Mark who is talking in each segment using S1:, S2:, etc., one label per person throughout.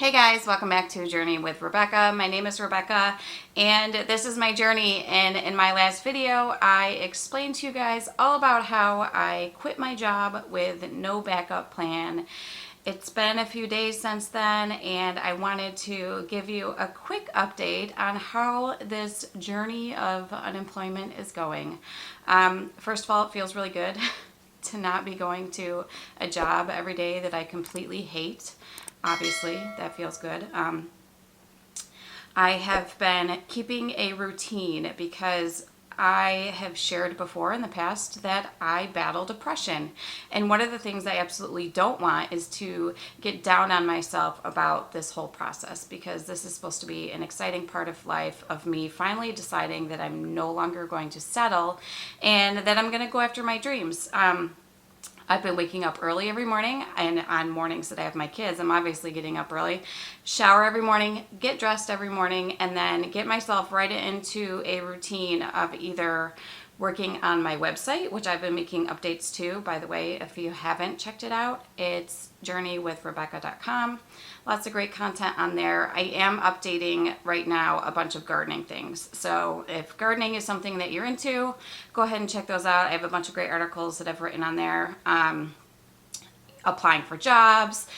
S1: Hey guys, welcome back to Journey with Rebecca. My name is Rebecca and this is my journey, and in my last video I explained to you guys all about how I quit my job with no backup plan. It's been a few days since then and I wanted to give you a quick update on how this journey of unemployment is going. First of all, it feels really good to not be going to a job every day that I completely hate. Obviously, that feels good. I have been keeping a routine because I have shared before in the past that I battle depression. And one of the things I absolutely don't want is to get down on myself about this whole process, because this is supposed to be an exciting part of life of me finally deciding that I'm no longer going to settle and that I'm going to go after my dreams. I've been waking up early every morning, and on mornings that I have my kids, I'm obviously getting up early, shower every morning, get dressed every morning, and then get myself right into a routine of either working on my website, which I've been making updates to. By the way, if you haven't checked it out, it's journeywithrebecca.com. Lots of great content on there. I am updating right now a bunch of gardening things. So if gardening is something that you're into, go ahead and check those out. I have a bunch of great articles that I've written on there. Applying for jobs,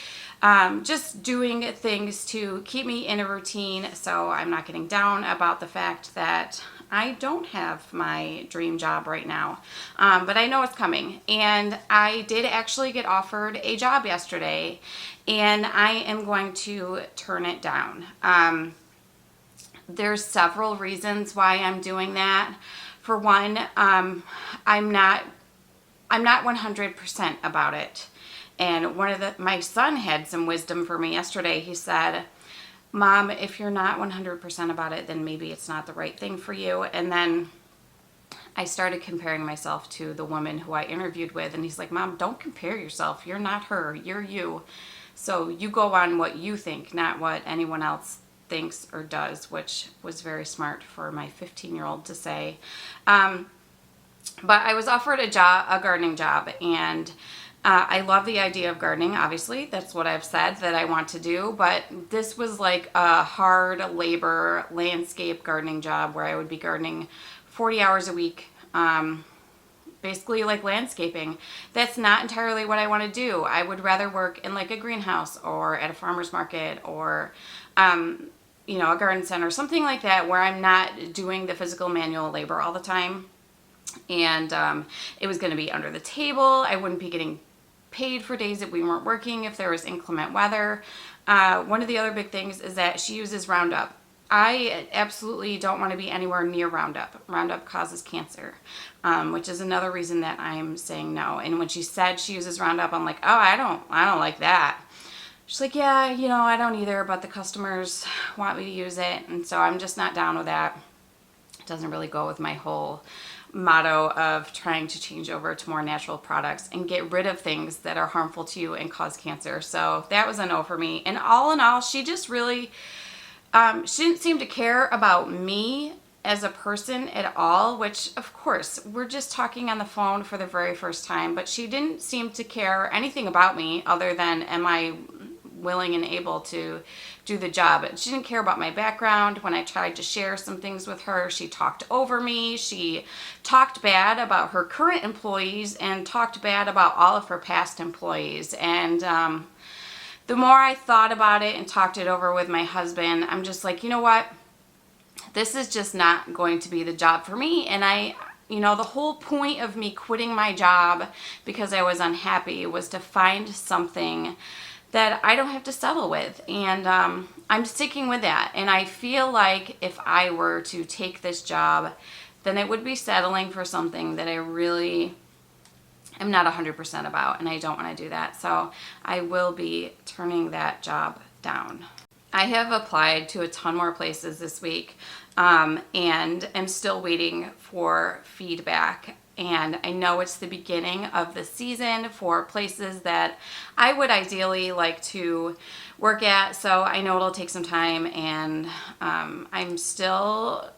S1: just doing things to keep me in a routine so I'm not getting down about the fact that I don't have my dream job right now, but I know it's coming. And I did actually get offered a job yesterday, and I am going to turn it down. There's several reasons why I'm doing that. For one, I'm not 100% about it. And my son had some wisdom for me yesterday. He said, Mom, if you're not 100% about it, then maybe it's not the right thing for you. And then I started comparing myself to the woman who I interviewed with. And he's like, Mom, don't compare yourself. You're not her. You're you. So you go on what you think, not what anyone else thinks or does, which was very smart for my 15-year-old to say. But I was offered a gardening job, and I love the idea of gardening. Obviously, that's what I've said that I want to do, but this was like a hard labor landscape gardening job where I would be gardening 40 hours a week, basically like landscaping. That's not entirely what I want to do. I would rather work in like a greenhouse or at a farmer's market or a garden center, something like that, where I'm not doing the physical manual labor all the time. And it was going to be under the table. I wouldn't be getting paid for days that we weren't working if there was inclement weather. One of the other big things is that she uses Roundup. I absolutely don't want to be anywhere near Roundup. Roundup causes cancer, which is another reason that I'm saying no. And when she said she uses Roundup, I'm like, oh, I don't like that. She's like, yeah, I don't either, but the customers want me to use it, and so I'm just not down with that. It doesn't really go with my whole motto of trying to change over to more natural products and get rid of things that are harmful to you and cause cancer. So that was a no for me. And all in all, she just really, she didn't seem to care about me as a person at all, which of course, we're just talking on the phone for the very first time, but she didn't seem to care anything about me other than, am I willing and able to do the job. She didn't care about my background. When I tried to share some things with her, she talked over me. She talked bad about her current employees and talked bad about all of her past employees. And the more I thought about it and talked it over with my husband, I'm just like, you know what? This is just not going to be the job for me. And the whole point of me quitting my job because I was unhappy was to find something that I don't have to settle with. And I'm sticking with that. And I feel like if I were to take this job, then it would be settling for something that I really am not 100% about, and I don't want to do that. So I will be turning that job down. I have applied to a ton more places this week, and am still waiting for feedback. And I know it's the beginning of the season for places that I would ideally like to work at, so I know it'll take some time, and I'm still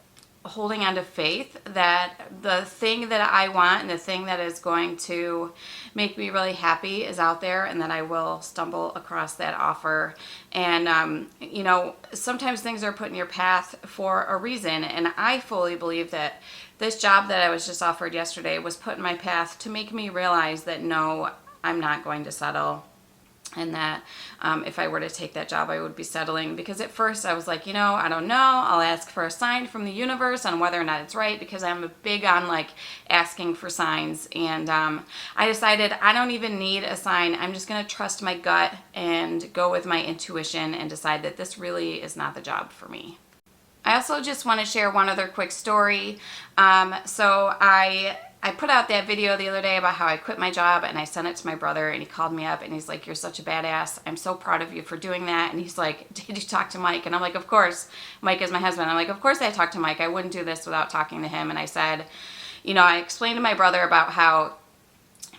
S1: holding on to faith that the thing that I want and the thing that is going to make me really happy is out there, and that I will stumble across that offer. And, you know, sometimes things are put in your path for a reason. And I fully believe that this job that I was just offered yesterday was put in my path to make me realize that no, I'm not going to settle. And that if I were to take that job, I would be settling. Because at first I was like, you know, I don't know. I'll ask for a sign from the universe on whether or not it's right, because I'm big on like asking for signs. And I decided I don't even need a sign. I'm just going to trust my gut and go with my intuition and decide that this really is not the job for me. I also just want to share one other quick story. So I put out that video the other day about how I quit my job, and I sent it to my brother, and he called me up and he's like, "You're such a badass. I'm so proud of you for doing that." And he's like, "Did you talk to Mike?" And I'm like, "Of course." Mike is my husband. I'm like, "Of course I talked to Mike. I wouldn't do this without talking to him." And I said, you know, I explained to my brother about how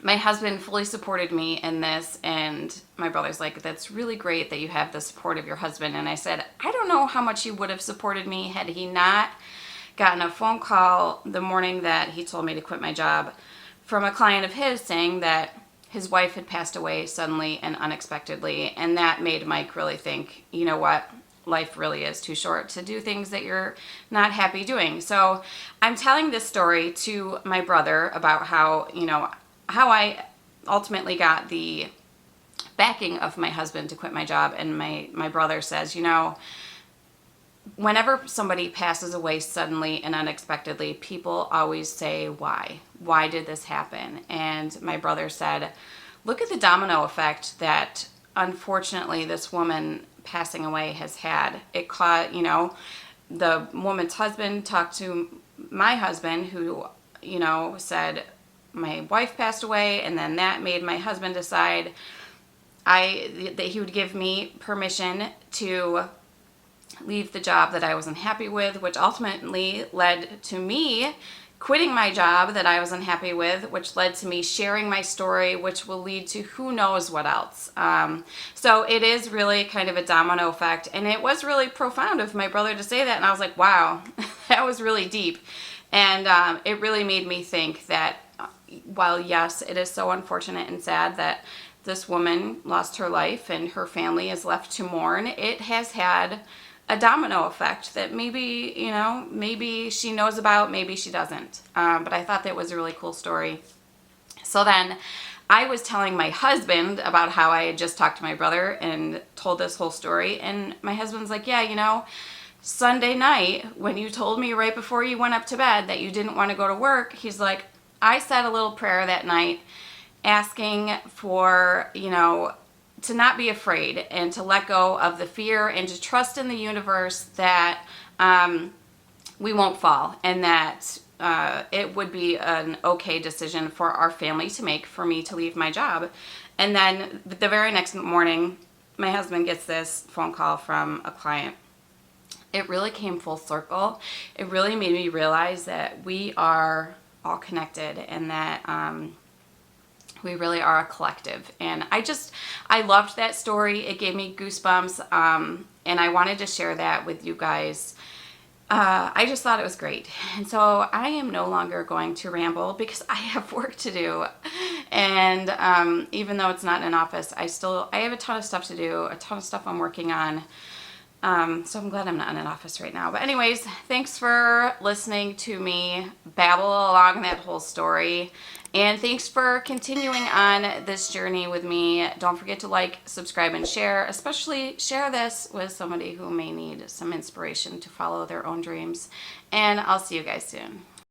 S1: my husband fully supported me in this, and my brother's like, "That's really great that you have the support of your husband." And I said, I don't know how much he would have supported me had he not gotten a phone call the morning that he told me to quit my job from a client of his saying that his wife had passed away suddenly and unexpectedly. And that made Mike really think, you know what? Life really is too short to do things that you're not happy doing. So I'm telling this story to my brother about how, you know, how I ultimately got the backing of my husband to quit my job. And my brother says, you know, whenever somebody passes away suddenly and unexpectedly, people always say, why? Why did this happen? And my brother said, look at the domino effect that unfortunately this woman passing away has had. It caught, you know, the woman's husband talked to my husband, who, you know, said, my wife passed away, and then that made my husband decide that he would give me permission to leave the job that I was unhappy with, which ultimately led to me quitting my job that I was unhappy with, which led to me sharing my story, which will lead to who knows what else. So it is really kind of a domino effect, and it was really profound of my brother to say that, and I was like, wow, that was really deep. And it really made me think that while yes, it is so unfortunate and sad that this woman lost her life and her family is left to mourn, it has had a domino effect that maybe, you know, maybe she knows about, maybe she doesn't. But I thought that was a really cool story. So then I was telling my husband about how I had just talked to my brother and told this whole story. And my husband's like, yeah, you know, Sunday night when you told me right before you went up to bed that you didn't want to go to work, he's like, I said a little prayer that night asking for, you know, to not be afraid and to let go of the fear and to trust in the universe that we won't fall, and that it would be an okay decision for our family to make for me to leave my job. And then the very next morning, my husband gets this phone call from a client. It really came full circle. It really made me realize that we are all connected, and that we really are a collective. And I loved that story. It gave me goosebumps, and I wanted to share that with you guys. I just thought it was great. And so I am no longer going to ramble because I have work to do. And even though it's not in an office, I have a ton of stuff to do, a ton of stuff I'm working on. So I'm glad I'm not in an office right now. But anyways, thanks for listening to me babble along that whole story. And thanks for continuing on this journey with me. Don't forget to like, subscribe, and share. Especially share this with somebody who may need some inspiration to follow their own dreams. And I'll see you guys soon.